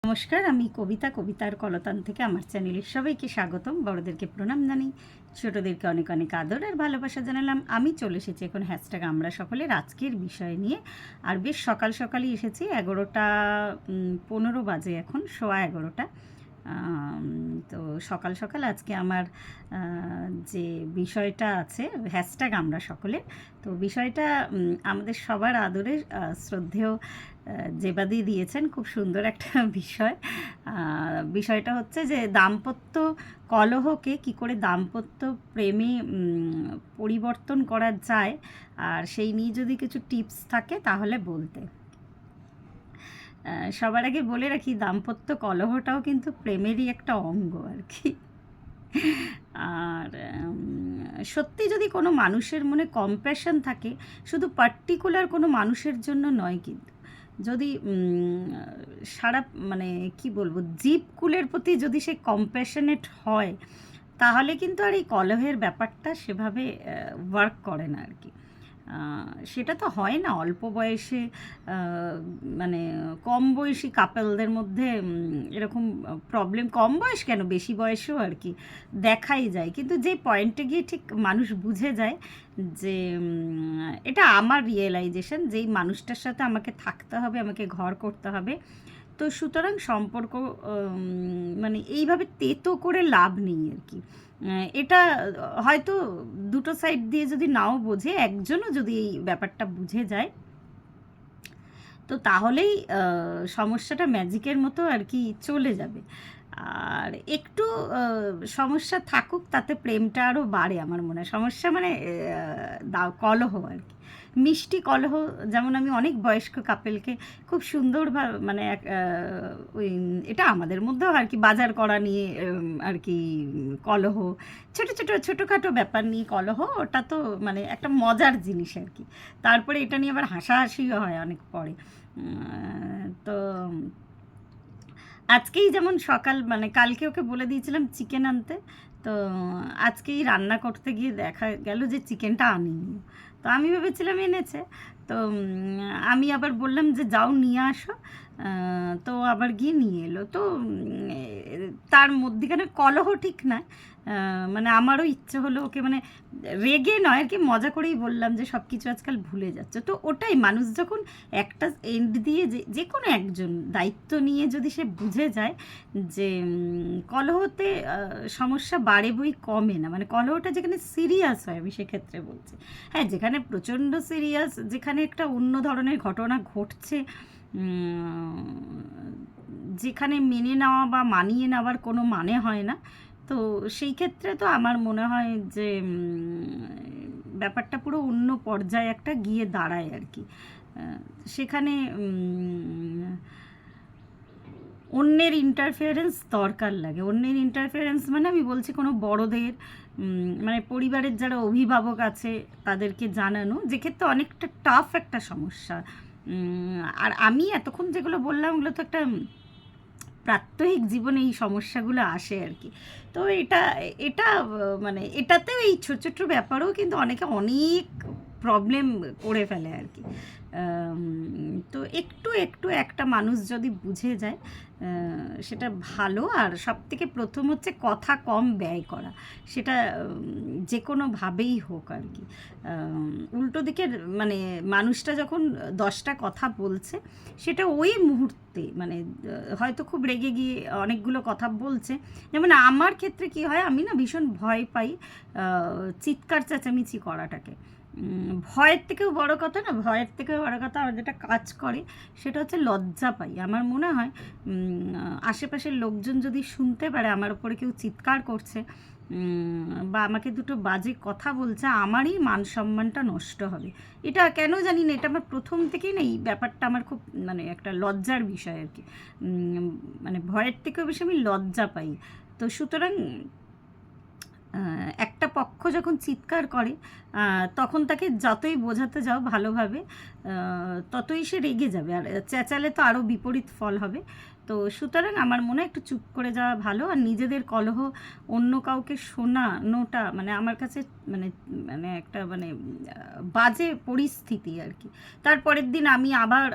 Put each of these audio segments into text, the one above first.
নমস্কার, আমি কবিতার কলতান থেকে আমার চ্যানেলের সবাইকে স্বাগতম। বড়দেরকে প্রণাম জানাই, ছোটদেরকে অনেক অনেক আদর আর ভালোবাসা জানালাম। আমি চলে এসেছি এখন হ্যাশট্যাগ আমরা সকলের আজকের বিষয় নিয়ে। আর বেশ সকাল সকালই এসেছি, 11টা 15 বাজে, এখন 11:15। তো সকাল সকাল আজকে আমার যে বিষয়টা আছে হ্যাশট্যাগ আমরা সকলে, তো বিষয়টা আমাদের সবার আদরের শ্রদ্ধেয় জেবাদি দিয়েছেন, খুব সুন্দর একটা বিষয়। বিষয়টা হচ্ছে যে দাম্পত্য কলহকে কি করে দাম্পত্য প্রেমে পরিবর্তন করা যায়, আর সেই নিয়ে যদি কিছু টিপস থাকে তাহলে বলতে। সবার আগে বলে রাখি, দাম্পত্য কলহটাও কিন্তু প্রেমেরই একটা অঙ্গ আর কি। আর সত্যি যদি কোনো মানুষের মনে কম্প্যাশন থাকে, শুধু পার্টিকুলার কোনো মানুষের জন্য নয়, কিন্তু যদি সারা মানে কি বলবো, জীবকুলের প্রতি যদি সে কম্প্যাশনেট হয়, তাহলে কিন্তু আর এই কলহের ব্যাপারটা সেভাবে ওয়ার্ক করে না আর কি। সেটা তো হয় না অল্প বয়সে, মানে কম বয়সী কাপলদের মধ্যে এরকম প্রবলেম, কম বয়স কেন, বেশি বয়সেও আর কি দেখাই যায়। কিন্তু যে পয়েন্টে গিয়ে ঠিক মানুষ বুঝে যায় যে এটা আমার রিয়েলাইজেশন, যেই মানুষটার সাথে আমাকে থাকতে হবে, আমাকে ঘর করতে হবে, তো সুতরাং সম্পর্ক মানে এইভাবে তেতো করে লাভ নেই আর কি। এটা হয়তো দুটো সাইড দিয়ে যদি নাও বোঝে, একজনও যদি এই ব্যাপারটা বুঝে যায়, তো তাহলেই সমস্যাটা ম্যাজিকের মতো আর কি চলে যাবে। আর একটু সমস্যা থাকুক, তাতে প্রেমটা আরও বাড়ে আমার মনে হয়। সমস্যা মানে কলহ আর কি, মিষ্টি কলহ। যেমন আমি অনেক বয়স্ক কাপেলকে খুব সুন্দরভাবে, মানে ওই এটা আমাদের মধ্যেও আর কি, বাজার করা নিয়ে আর কি কলহ, ছোটোখাটো ব্যাপার নিয়ে কলহ, ওটা তো মানে একটা মজার জিনিস আর কি। তারপরে এটা নিয়ে আবার হাসাহাসিও হয় অনেক পরে। তো আজকেই যেমন সকাল, মানে কালকে ওকে বলে দিয়েছিলাম চিকেন আনতে, তো আজকেই রান্না করতে গিয়ে দেখা গেল যে চিকেনটা আনিনি। তো আমি ভেবেছিলাম এনেছে, তো আমি আবার বললাম যে যাও নিয়ে আসো, তো আবার গিয়ে নিয়ে এলো। তো তার মধ্যিখানে কলহ ঠিক না, মানে আমারও ইচ্ছে হলো ওকে, মানে রেগে নয় আর কি, মজা করেই বললাম যে সব কিছু আজকাল ভুলে যাচ্ছে। তো ওটাই, মানুষ যখন একটা এন্ড দিয়ে যে কোনো একজন দায়িত্ব নিয়ে যদি সে বুঝে যায় যে কলহতে সমস্যা বাড়ে বই কমে না, মানে কলহটা যেখানে সিরিয়াস হয়, আমি সেক্ষেত্রে বলছি। হ্যাঁ, যেখানে প্রচণ্ড সিরিয়াস, যেখানে একটা অন্য ধরনের ঘটনা ঘটছে, যেখানে মেনে নেওয়া বা মানিয়ে নেওয়ার কোনো মানে হয় না, তো সেই ক্ষেত্রে তো আমার মনে হয় যে ব্যাপারটা পুরো অন্য পর্যায়ে একটা গিয়ে দাঁড়ায় আর কি। সেখানে অন্যের ইন্টারফিয়ারেন্স দরকার লাগে। অন্যের ইন্টারফিয়ারেন্স মানে আমি বলছি কোনো বড়দের, মানে পরিবারের যারা অভিভাবক আছে তাদেরকে জানানো, যেক্ষেত্রে অনেকটা টাফ একটা সমস্যা। আর আমি এতক্ষণ যেগুলো বললাম, ওগুলো তো একটা প্রাত্যহিক জীবনে এই সমস্যাগুলো আসে আর কি। তো এটা এটা মানে এটাতেও এই ছোট ছোট ব্যাপারেও কিন্তু অনেকে অনেক প্রবলেম করে ফেলে আর কি। তো একটু একটু একটা মানুষ যদি বুঝে যায়, সেটা ভালো। আর সব থেকে প্রথম হচ্ছে কথা কম ব্যয় করা, সেটা যে কোনোভাবেই হোক আর কি। উল্টো দিকে মানে মানুষটা যখন 10টা কথা বলছে, সেটা ওই মুহূর্তে, মানে হয়তো খুব রেগে গিয়ে অনেকগুলো কথা বলছে। যেমন আমার ক্ষেত্রে কি হয়, আমি না ভীষণ ভয় পাই চিৎকার চেঁচামেচি করাটাকে। ভয়ের থেকেও বড় কথা না, ভয়ের থেকেও বড় কথা আমার যেটা কাজ করে, সেটা হচ্ছে লজ্জা পাই। আমার মনে হয় আশেপাশের লোকজন যদি শুনতে পারে আমার উপরে কেউ চিৎকার করছে বা আমাকে দুটো বাজে কথা বলছে, আমারই মান সম্মানটা নষ্ট হবে। এটা কেন জানি না, এটা আমার প্রথম থেকেই না, এই ব্যাপারটা আমার খুব মানে একটা লজ্জার বিষয় আর কি। মানে ভয়ের থেকেও বেশি আমি লজ্জা পাই। তো সুতরাং একটা পক্ষ যখন চিৎকার করে তখন তাকে যতই বোঝাতে যাও ভালোভাবে ততই সে রেগে যাবে, আর চেঁচালে তো আরও বিপরীত ফল হবে। তো সুতরাং আমার মনে হয় একটু চুপ করে যাওয়া ভালো। আর নিজেদের কলহ অন্য কাউকে শোনানোটা মানে আমার কাছে মানে মানে একটা মানে বাজে পরিস্থিতি আর কি। তারপরের দিন আমি আবার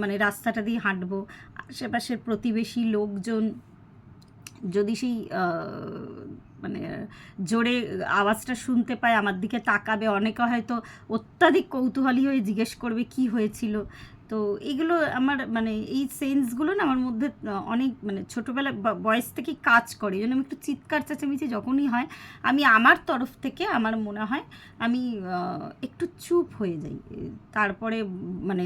মানে রাস্তাটা দিয়ে হাঁটবো, আশেপাশের প্রতিবেশী লোকজন যদি সেই মানে জোরে আওয়াজটা শুনতে পায় আমার দিকে তাকাবে, অনেকে হয়তো অত্যাধিক কৌতূহলী হয়ে জিজ্ঞেস করবে কি হয়েছিল। তো এগুলো আমার মানে এই সেন্সগুলো না আমার মধ্যে অনেক মানে ছোটোবেলা বয়স থেকেই কাজ করে। এই জন্য আমি একটু চিৎকার চেঁচামেচি যখনই হয় আমি আমার তরফ থেকে আমার মনে হয় আমি একটু চুপ হয়ে যাই। তারপরে মানে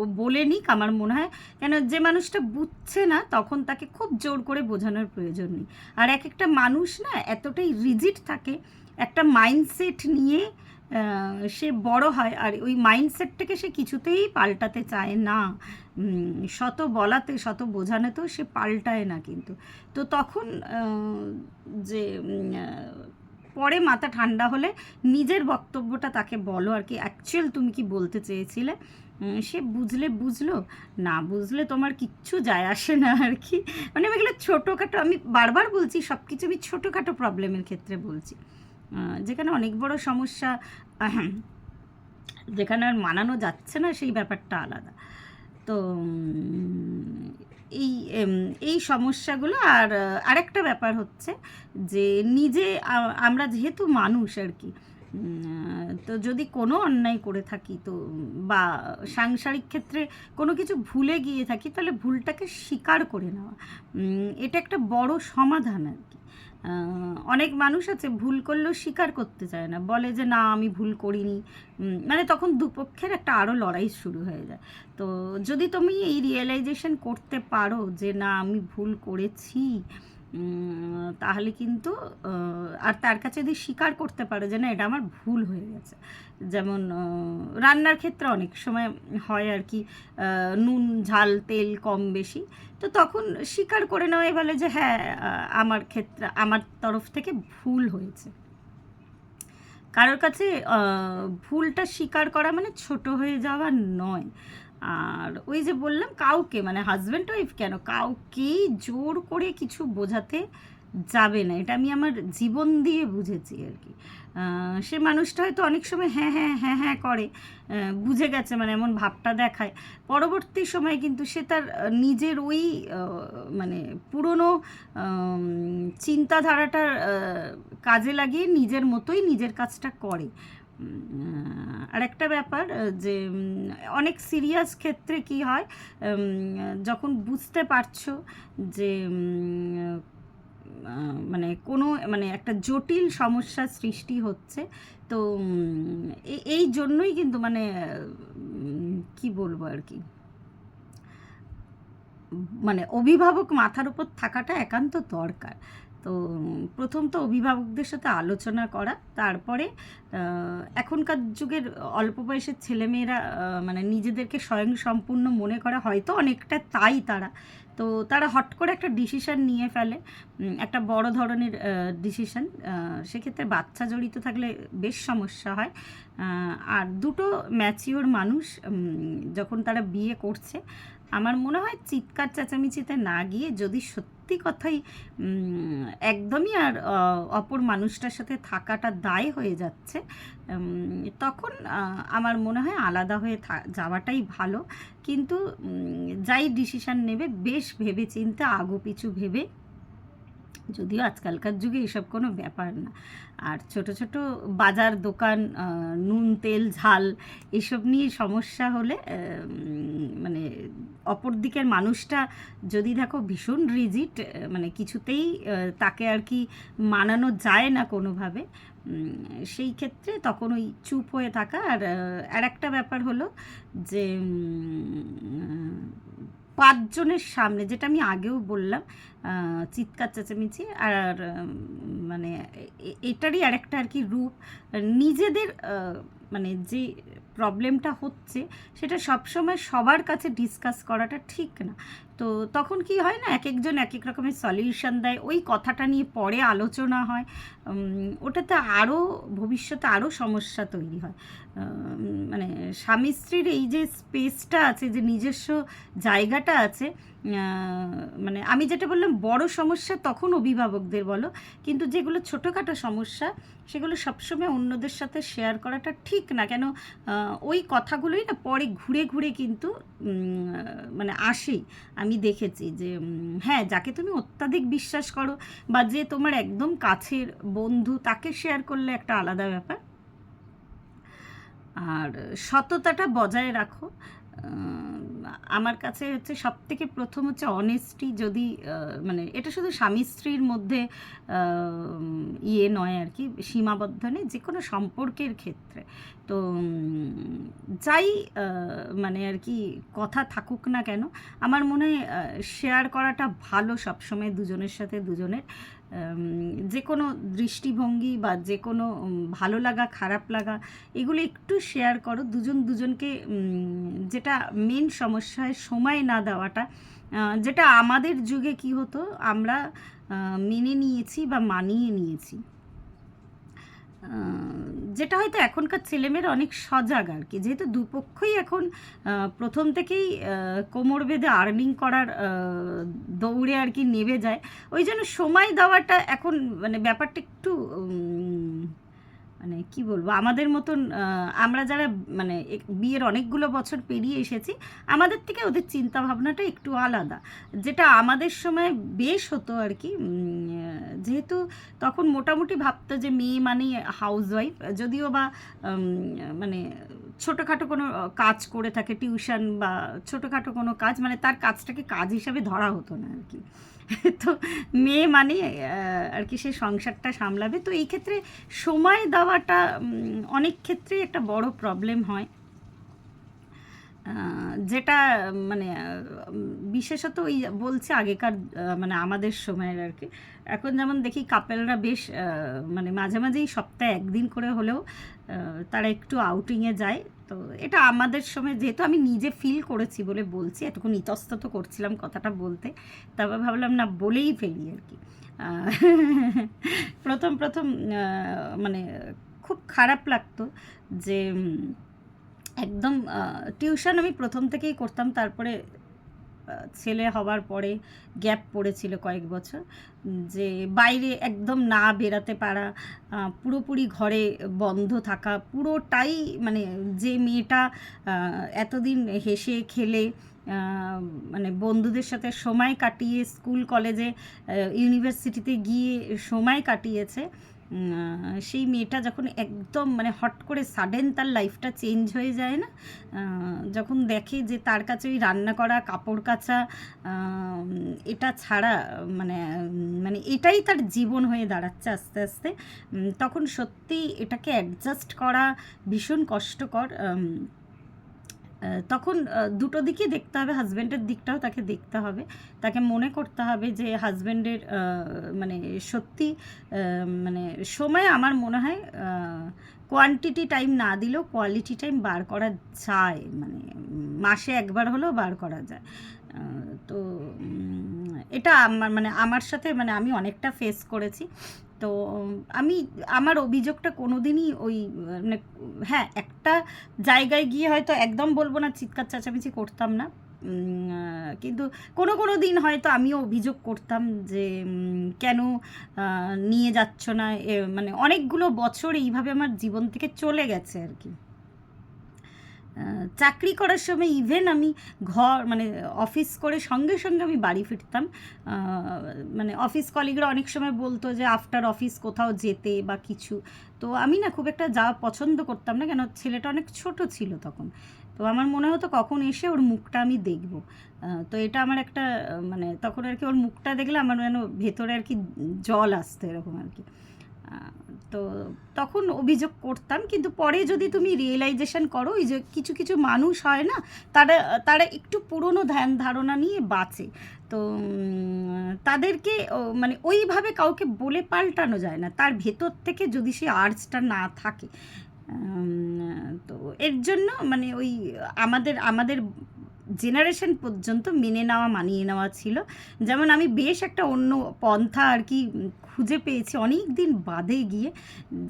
ও বলে নিক আমার মনে হয়, কেন যে মানুষটা বুঝছে না তখন তাকে খুব জোর করে বোঝানোর প্রয়োজন নেই। আর এক একটা মানুষ না এতটাই রিজিড থাকে, একটা মাইন্ডসেট নিয়ে সে বড় হয়, আর ওই মাইন্ডসেটটাকে সে কিছুতেই পাল্টাতে চায় না। শত বলাতে শত বোঝানোতেও সে পাল্টায় না কিন্তু। তো তখন যে পরে মাথা ঠান্ডা হলে নিজের বক্তব্যটা তাকে বলো আর কি, অ্যাকচুয়াল তুমি কি বলতে চেয়েছিলে। সে বুঝলে বুঝলো, না বুঝলে তোমার কিচ্ছু যায় আসে না আর কি। মানে আমি এগুলো ছোটোখাটো, আমি বারবার বলছি সব কিছু আমি ছোটোখাটো প্রবলেমের ক্ষেত্রে বলছি, যেখানে অনেক বড় সমস্যা যেখানে আর মানানো যাচ্ছে না সেই ব্যাপারটা আলাদা। তো এই এই সমস্যাগুলো। আর আরেকটা ব্যাপার হচ্ছে যে নিজে আমরা যেহেতু মানুষ আর কি, তো যদি কোনো অন্যায় করে থাকি তো বা সাংসারিক ক্ষেত্রে কোনো কিছু ভুলে গিয়ে থাকি তাহলে ভুলটাকে স্বীকার করে নেওয়া, এটা একটা বড় সমাধান আর কি। অনেক মানুষ আছে ভুল করলেও স্বীকার করতে চায় না, বলে যে না আমি ভুল করিনি, মানে তখন দুপক্ষের একটা আরও লড়াই শুরু হয়ে যায়। তো যদি তুমি এই রিয়েলাইজেশন করতে পারো যে না আমি ভুল করেছি, তাহলে কিন্তু আর তার কাছে যদি স্বীকার করতে পারো যে না এটা আমার ভুল হয়ে গেছে, যেমন রান্নার ক্ষেত্রে অনেক সময় হয় আর কি, নুন ঝাল তেল কম বেশি, তো তখন স্বীকার করে নেওয়াই বলে যে হ্যাঁ আমার ক্ষেত্রে আমার তরফ থেকে ভুল হয়েছে। কারোর কাছে ভুলটা স্বীকার করা মানে ছোট হয়ে যাওয়া নয়। আর ওই যে বললাম কাউকে মানে হাজব্যান্ড ওয়াইফ কেন কাউকেই জোর করে কিছু বোঝাতে যাবে না, এটা আমি আমার জীবন দিয়ে বুঝেছি আর কি। সে মানুষটা হয়তো অনেক সময় হ্যাঁ হ্যাঁ হ্যাঁ হ্যাঁ করে, বুঝে গেছে মানে এমন ভাবটা দেখায়, পরবর্তী সময় কিন্তু সে তার নিজের ওই মানে পুরনো চিন্তাধারাটার কাজে লাগিয়ে নিজের মতোই নিজের কাজটা করে। আর একটা ব্যাপার যে অনেক সিরিয়াস ক্ষেত্রে কি হয়, যখন বুঝতে পারছো যে মানে কোনো মানে একটা জটিল সমস্যার সৃষ্টি হচ্ছে, তো এই জন্যই কিন্তু মানে কি বলবো আর কি, মানে অভিভাবক মাথার উপর থাকাটা একান্ত দরকার। তো প্রথম তো অভিভাবকদের সাথে আলোচনা করা, তারপরে এখনকার যুগের অল্প বয়সের ছেলেমেয়েরা মানে নিজেদেরকে স্বয়ংসম্পূর্ণ মনে করা, হয়তো অনেকটা তাই তারা, তো তারা হট করে একটা ডিসিশান নিয়ে ফেলে, একটা বড় ধরনের ডিসিশান, সেক্ষেত্রে বাচ্চা জড়িত থাকলে বেশ সমস্যা হয়। আর দুটো ম্যাচিওর মানুষ যখন তারা বিয়ে করছে, আমার মনে হয় চিৎকার চেঁচামেচিতে না গিয়ে যদি সত্যি কথাই একদমই আর অপর মানুষটার সাথে থাকাটা দায় হয়ে যাচ্ছে, তখন আমার মনে হয় আলাদা হয়ে যাওয়াটাই ভালো। কিন্তু যাই ডিসিশান নেবে বেশ ভেবে চিন্তে আগু পিছু ভেবে, যদিও আজকালকার যুগে এসব কোনো ব্যাপার না। আর ছোট ছোট বাজার দোকান, নুন তেল ঝাল এসব নিয়ে সমস্যা হলে মানে অপর দিকের মানুষটা যদি দেখো ভীষণ রিজিড, মানে কিছুতেই তাকে আর কি মানানো যায় না কোনোভাবে, সেই ক্ষেত্রে তখন ওই চুপ হয়ে থাকা। আর একটা ব্যাপার হলো যে 5 জনের সামনে, যেটা আমি আগেও বললাম, চিৎকার চেঁচামেচি আর মানে এটারই আরেকটা আর কি রূপ, নিজেদের মানে যে প্রবলেমটা হচ্ছে সেটা সবসময় সবার কাছে ডিসকাস করাটা ঠিক না। তো তখন কি হয় না, এক একজন এক এক রকমের সলিউশন দেয়, ওই কথাটা নিয়ে পরে আলোচনা হয়, ওটাতে আরও ভবিষ্যতে আরও সমস্যা তৈরি হয়। মানে স্বামী স্ত্রীর এই যে স্পেসটা আছে, যে নিজস্ব জায়গাটা আছে, মানে আমি যেটা বললাম বড় সমস্যা তখন অভিভাবকদের বলো, কিন্তু যেগুলো ছোটোখাটো সমস্যা সেগুলো সবসময় অন্যদের সাথে শেয়ার করাটা ঠিক না। কেন ওই কথাগুলোই না পরে ঘুরে ঘুরে কিন্তু মানে আসেই। আমি দেখেছি যে হ্যাঁ, যাকে তুমি অত্যাধিক বিশ্বাস করো বা যে তোমার একদম কাছের বন্ধু, তাকে শেয়ার করলে একটা আলাদা ব্যাপার। আর সততাটা বজায় রাখো। আমার কাছে হচ্ছে সবথেকে প্রথম হচ্ছে অনেস্টি। যদি মানে এটা শুধু স্বামী স্ত্রীর মধ্যে ইয়ে নয় আর কি, সীমাবদ্ধ নেই, যে কোনো সম্পর্কের ক্ষেত্রে। তো যাই মানে আর কি কথা থাকুক না কেন, আমার মনে হয় শেয়ার করাটা ভালো সবসময় দুজনের সাথে দুজনের। যে কোনো দৃষ্টিভঙ্গি বা যে কোনো ভালো লাগা খারাপ লাগা এগুলো একটু শেয়ার করো দুজন দুজনকে। যেটা মেন সমস্যা হয় সময় না দেওয়াটা, যেটা আমাদের যুগে কি হতো, আমরা মেনে নিয়েছি বা মানিয়ে নিয়েছি, যেটা হয়তো এখনকার ছেলেমেয়েরা অনেক সজাগ আর কি, যেহেতু দুপক্ষই এখন প্রথম থেকেই কোমর বেঁধে আর্নিং করার দৌড়ে আর কি নেমে যায়, ওই জন্য সময় দেওয়াটা এখন মানে ব্যাপারটা একটু মানে কি বলবো, আমাদের মতন আমরা যারা মানে বিয়ের অনেকগুলো বছর পেরিয়ে এসেছি, আমাদের থেকে ওদের চিন্তা ভাবনাটা একটু আলাদা, যেটা আমাদের সময় বেশ হতো আর কি। যেহেতু তখন মোটামুটি ভাবতো যে মেয়ে মানে হাউসওয়াইফ, যদিও বা মানে ছোটোখাটো কোনো কাজ করে থাকে, টিউশন বা ছোটোখাটো কোনো কাজ, মানে তার কাজটাকে কাজ হিসাবে ধরা হতো না আর কি। তো মেয়ে মানে আর কি সে সংসারটা সামলাবে। তো এই ক্ষেত্রে সময় দেওয়াটা অনেক ক্ষেত্রেই একটা বড় প্রবলেম হয়, যেটা মানে বিশেষত ওই বলছে আগেকার মানে আমাদের সময়ের আর কি। এখন যেমন দেখি কাপেলরা বেশ মানে মাঝে মাঝেই সপ্তাহে একদিন করে হলেও তারা একটু আউটিংয়ে যায়। তো এটা আমাদের সময়, যেহেতু আমি নিজে ফিল করেছি বলে বলছি, এতক্ষণ ইতস্তত করছিলাম কথাটা বলতে, তারপর ভাবলাম না বলেই ফেলি আর কি। প্রথম প্রথম মানে খুব খারাপ লাগতো যে একদম টিউশন আমি প্রথম থেকেই করতাম, তারপরে ছেলে হওয়ার পরে গ্যাপ পড়েছিল কয়েক বছর, যে বাইরে একদম না বেরাতে পারা, পুরোপুরি ঘরে বন্ধ থাকা, পুরোটাই মানে যে মেয়েটা এতদিন হেসে খেলে মানে বন্ধুদের সাথে সময় কাটিয়ে স্কুল কলেজে ইউনিভার্সিটিতে গিয়ে সময় কাটিয়েছে, সেই মেয়েটা যখন একদম মানে হট করে সাডেন তার লাইফটা চেঞ্জ হয়ে যায় না, যখন দেখে যে তার কাছে ওই রান্না করা কাপড় কাচা এটা ছাড়া মানে মানে এটাই তার জীবন হয়ে দাঁড়াচ্ছে আস্তে আস্তে, তখন সত্যি এটাকে অ্যাডজাস্ট করা ভীষণ কষ্টকর। তখন দুটো দিকই দেখতে হবে, হাজব্যান্ডের দিকটাও তাকে দেখতে হবে, তাকে মনে করতে হবে যে হাজব্যান্ডের মানে সত্যি মানে সময় আমার মনে হয় কোয়ান্টিটি টাইম না দিলেও কোয়ালিটি টাইম বার করা যায়, মানে মাসে একবার হলেও বার করা যায়। তো এটা আমার মানে আমার সাথে মানে আমি অনেকটা ফেস করেছি। তো আমি আমার অভিযোগটা কোনো দিনই ওই মানে হ্যাঁ, একটা জায়গায় গিয়ে হয়তো একদম বলবো না চিৎকার চেঁচামেচি করতাম না, কিন্তু কোনো কোনো দিন হয়তো আমিও অভিযোগ করতাম যে কেন নিয়ে যাচ্ছ না, মানে অনেকগুলো বছর এইভাবে আমার জীবন থেকে চলে গেছে আর কি। চাকরি করার সময় ইভেন আমি ঘর মানে অফিস করে সঙ্গে সঙ্গে আমি বাড়ি ফিরতাম, মানে অফিস কলিগরা অনেক সময় বলতো যে আফটার অফিস কোথাও যেতে বা কিছু, তো আমি না খুব একটা যাওয়া পছন্দ করতাম না, কেন ছেলেটা অনেক ছোট ছিল তখন, তো আমার মনে হতো কখন এসে ওর মুখটা আমি দেখব। তো এটা আমার একটা মানে তখন আর কি ওর মুখটা দেখলে আমার যেন ভেতরে আর কি জল আসতো এরকম আর কি। তো তখন অভিযোগ করতাম, কিন্তু পরে যদি তুমি রিয়েলাইজেশন করো, এই যে কিছু কিছু মানুষ হয় না, তারা তারা একটু পুরনো ধ্যান ধারণা নিয়ে বাঁচে, তো তাদেরকে মানে ওইভাবে কাউকে বলে পাল্টানো যায় না, তার ভেতর থেকে যদি সে আর্জটা না থাকে। তো এর জন্য মানে ওই আমাদের আমাদের জেনারেশন পর্যন্ত মেনে নেওয়া মানিয়ে নেওয়া ছিল। যেমন আমি বেশ একটা অন্য পন্থা আর কি খুঁজে পেয়েছি অনেক দিন বাদে গিয়ে,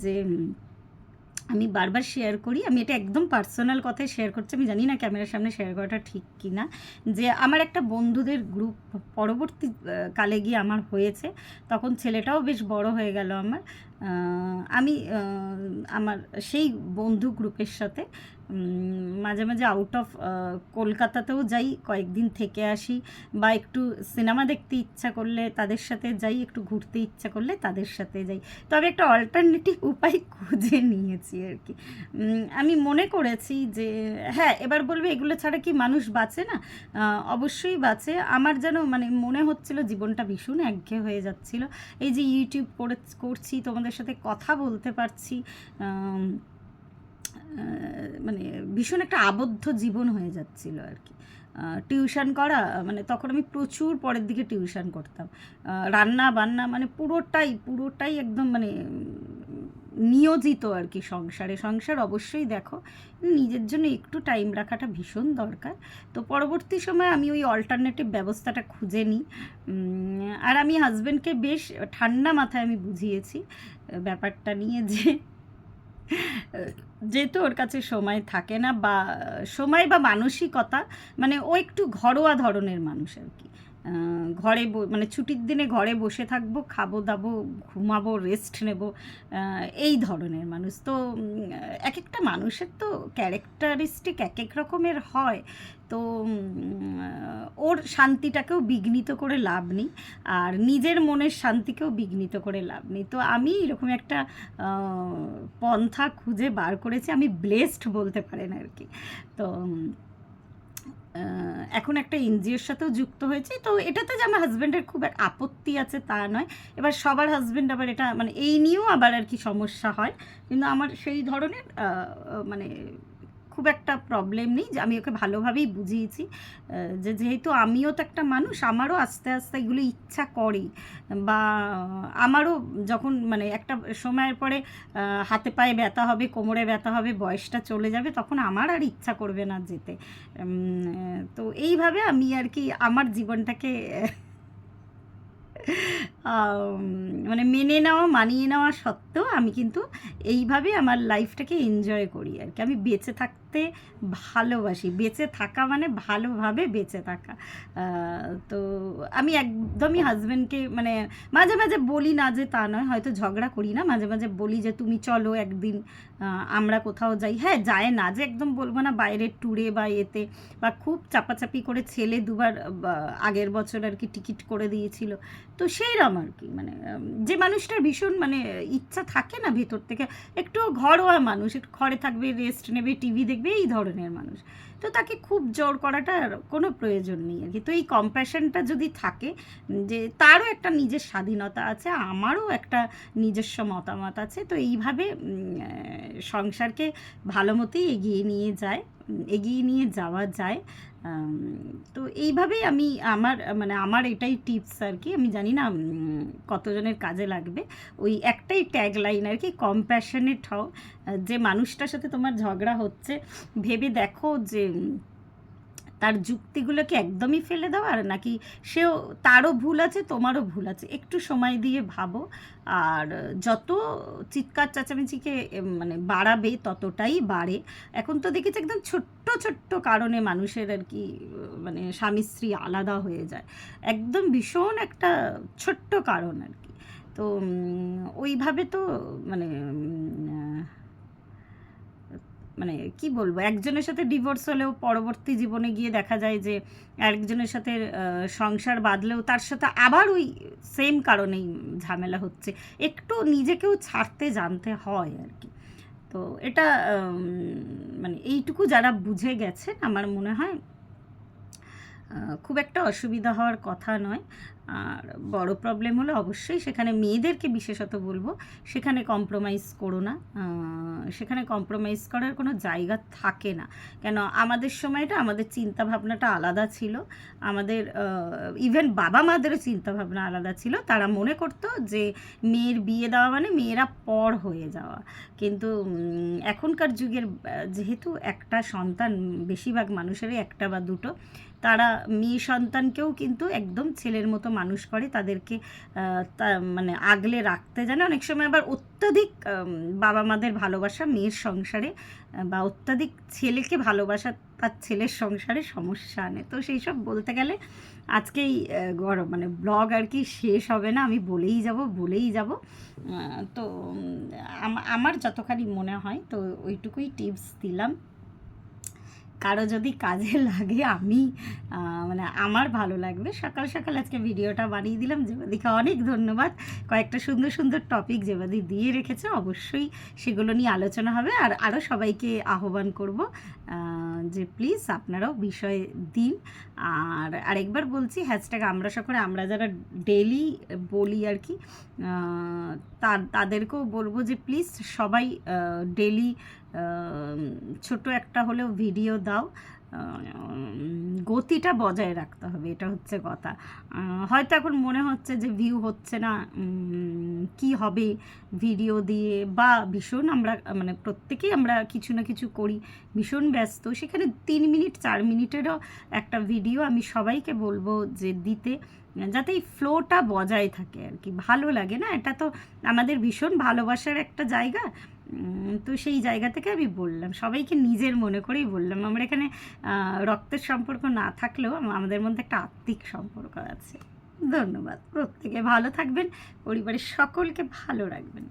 যে আমি বারবার শেয়ার করি, আমি এটা একদম পার্সোনাল কথাই শেয়ার করছি, আমি জানি না ক্যামেরার সামনে শেয়ার করাটা ঠিক কি না, যে আমার একটা বন্ধুদের গ্রুপ পরবর্তী কালে গিয়ে আমার হয়েছে, তখন ছেলেটাও বেশ বড় হয়ে গেল আমার। আমি আমার সেই বন্ধু গ্রুপের সাথে মাঝে মাঝে আউট অফ কলকাতাতেও যাই, কয়েকদিন থেকে আসি, বা একটু সিনেমা দেখতে ইচ্ছা করলে তাদের সাথে যাই, একটু ঘুরতে ইচ্ছা করলে তাদের সাথে যাই। তবে একটা অল্টারনেটিভ উপায় খুঁজে নিয়েছি আর কি। আমি মনে করেছি যে হ্যাঁ, এবার বলবে এগুলো ছাড়া কি মানুষ বাঁচে না? অবশ্যই বাঁচে। আমার যেন মানে মনে হচ্ছিল জীবনটা ভীষণ একঘেয়ে হয়ে যাচ্ছিল। এই যে ইউটিউব করছি, তোমাদের সাথে কথা বলতে পারছি, মানে ভীষণ একটা আবদ্ধ জীবন হয়ে যাচ্ছিল আর কি। টিউশন করা, মানে তখন আমি প্রচুর পরের দিকে টিউশন করতাম, রান্না বান্না, মানে পুরোটাই একদম মানে নিয়োজিত আর কি সংসার অবশ্যই দেখো, নিজের জন্য একটু টাইম রাখাটা ভীষণ দরকার। তো পরবর্তী সময় আমি ওই অল্টারনেটিভ ব্যবস্থাটা খুঁজে নিই। আর আমি হাজব্যান্ডকে বেশ ঠান্ডা মাথায় আমি বুঝিয়েছি ব্যাপারটা নিয়ে, যে যেহেতু ওর কাছে সময় থাকে না, বা সময় বা মানসিকতা, মানে ও একটু ঘরোয়া ধরনের মানুষ আর কি। ঘরে মানে ছুটির দিনে ঘরে বসে থাকবো, খাবো দাবো, ঘুমাবো, রেস্ট নেব, এই ধরনের মানুষ। তো এক একটা মানুষের তো ক্যারেক্টারিস্টিক এক এক রকমের হয়। তো ওর শান্তিটাকেও বিঘ্নিত করে লাভ নেই, আর নিজের মনের শান্তিকেও বিঘ্নিত করে লাভ নেই। তো আমি এরকম একটা পন্থা খুঁজে বার করেছি, আমি ব্লেসড বলতে পারেন আর কি। তো এখন একটা এনজিওর সাথেও যুক্ত হয়েছি। তো এটাতে যে আমার হাজব্যান্ডের খুব এক আপত্তি আছে তা নয়, এবার সবার হাজব্যান্ড আবার এটা মানে এই নিয়েও আবার আর কি সমস্যা হয়, কিন্তু আমার সেই ধরনের মানে খুব একটা প্রবলেম নেই, যে আমি ওকে ভালোভাবেই বুঝিয়েছি যে যেহেতু আমিও তো একটা মানুষ, আমারও আস্তে আস্তে এগুলো ইচ্ছা করে, বা আমারও যখন মানে একটা সময়ের পরে হাতে পায়ে ব্যথা হবে, কোমরে ব্যথা হবে, বয়সটা চলে যাবে, তখন আমার আর ইচ্ছা করবে না যেতে। তো এইভাবে আমি আর কি আমার জীবনটাকে মানে মেনে নেওয়া মানিয়ে নেওয়া সত্ত্বেও আমি কিন্তু এইভাবে আমার লাইফটাকে এনজয় করি আর কি। আমি বেঁচে থাকতে ভালোবাসি, বেঁচে থাকা মানে ভালোভাবে বেঁচে থাকা। তো আমি একদমই হাজব্যান্ডকে মানে মাঝে মাঝে বলি না যে তা নয়, হয়তো ঝগড়া করি না, মাঝে মাঝে বলি যে তুমি চলো একদিন আমরা কোথাও যাই। হ্যাঁ, যায় না যে একদম বলবো না বাইরের ট্যুরে বা এতে, বা খুব চাপাচাপি করে ছেলে দুবার আগের বছর আর কি টিকিট করে দিয়েছিল। তো সেইরকম আর কি, মানে যে মানুষটার ভীষণ মানে ইচ্ছা থাকে না ভেতর থেকে, একটু ঘরোয়া মানুষ, একটু ঘরে থাকবে, রেস্ট নেবে, টিভি দেখবে, এই ধরনের মানুষ, তো তাকে খুব জোর করাটার কোনো প্রয়োজন নেই আর কি। তো এই কম্প্যাশনটা যদি থাকে, যে তারও একটা নিজের স্বাধীনতা আছে, আমারও একটা নিজস্ব মতামত আছে, তো এইভাবে সংসারকে ভালো মতোই এগিয়ে নিয়ে যাওয়া যায়। তো এইভাবেই আমি আমার এটাই টিপস আর কি। আমি জানি না কতজনের কাজে লাগবে। ওই একটাই ট্যাগ লাইন আর কি, কম্প্যাশনেট হও। যে মানুষটার সাথে তোমার ঝগড়া হচ্ছে, ভেবে দেখো যে তার যুক্তিগুলোকে একদমই ফেলে দাও, আর নাকি সেও তারও ভুল আছে, তোমারও ভুল আছে, একটু সময় দিয়ে ভাবো। আর যত চিৎকার চেঁচামেচিকে মানে বাড়াবে ততটাই বাড়ে। এখন তো দেখেছি একদম ছোট্ট ছোট্ট কারণে মানুষের আর কি মানে স্বামী স্ত্রী আলাদা হয়ে যায়, একদম ভীষণ একটা ছোট্ট কারণ আর কি। তো ওইভাবে তো মানে মানে কি বলবো, একজনের সাথে ডিভোর্স হলেও পরবর্তী জীবনে গিয়ে দেখা যায় যে আরেকজনের সাথে সংসার বাঁধলেও তার সাথে আবার ওই সেম কারণেই ঝামেলা হচ্ছে। একটু নিজেকেও ছাড়তে জানতে হয় আর কি। তো এটা মানে এইটুকু যারা বুঝে গেছেন, আমার মনে হয় খুব একটা অসুবিধা হওয়ার কথা নয়। আর বড় প্রবলেম হলে অবশ্যই সেখানে মেয়েদেরকে বিশেষত বলবো, সেখানে কম্প্রোমাইজ করো না। সেখানে কম্প্রোমাইজ করার কোনো জায়গা থাকে না। কেন, আমাদের সময়টা, আমাদের চিন্তাভাবনাটা আলাদা ছিল। আমাদের ইভেন বাবা মাদেরও চিন্তাভাবনা আলাদা ছিল। তারা মনে করতো যে মেয়ের বিয়ে দেওয়া মানে মেয়েরা পর হয়ে যাওয়া। কিন্তু এখনকার যুগের যেহেতু একটা সন্তান, বেশিরভাগ মানুষেরই একটা বা দুটো, তারা মেয়ে সন্তানকেও কিন্তু একদম ছেলের মতো মানুষ করে, তাদেরকে মানে আগলে রাখতে জানে। অনেক সময় আবার অত্যাধিক বাবা মাদের ভালোবাসা মেয়ের সংসারে বা অত্যাধিক ছেলেকে ভালোবাসা তার ছেলের সংসারে সমস্যা আনে। তো সেই সব বলতে গেলে আজকেই মানে ব্লগ আর কি শেষ হবে না, আমি বলেই যাব। তো আমার যতখানি মনে হয় তো ওইটুকুই টিপস দিলাম। কারো যদি কাজে লাগে, আমি মানে আমার ভালো লাগবে। সকাল সকাল আজকে ভিডিওটা বানিয়ে দিলাম। যেবাদিকে অনেক ধন্যবাদ। কয়েকটা সুন্দর সুন্দর টপিক যেবাদি দিয়ে রেখেছে, অবশ্যই সেগুলো নিয়ে আলোচনা হবে। আর আরও সবাইকে আহ্বান করব যে প্লিজ আপনারাও বিষয় দিন। আর আরেকবার বলছি, হ্যাশট্যাগ আমরা সকলে, আমরা যারা ডেলি বলি আর কি, তাদেরকেও বলবো যে প্লিজ সবাই ডেলি ছোট একটা হলেও ভিডিও দাও। গতিটা বজায় রাখতে হবে, এটা হচ্ছে কথা। হয়তো এখন মনে হচ্ছে যে ভিউ হচ্ছে না, কি হবে ভিডিও দিয়ে, বা ভীষণ আমরা মানে প্রত্যেকেই আমরা কিছু না কিছু করি, ভীষণ ব্যস্ত। সেখানে 3 মিনিট 4 মিনিটেরও একটা ভিডিও আমি সবাইকে বলবো যে দিতে, যাতে এই ফ্লোটা বজায় থাকে আর কি, ভালো লাগে না? এটা তো আমাদের ভীষণ ভালোবাসার একটা জায়গা। তো সেই জায়গা থেকে আমি বললাম, সবাইকে নিজের মনে করেই বললাম। আমরা এখানে রক্তের সম্পর্ক না থাকলেও আমাদের মধ্যে একটা আত্মিক সম্পর্ক আছে। ধন্যবাদ। প্রত্যেকে ভালো থাকবেন, পরিবারের সকলকে ভালো রাখবেন।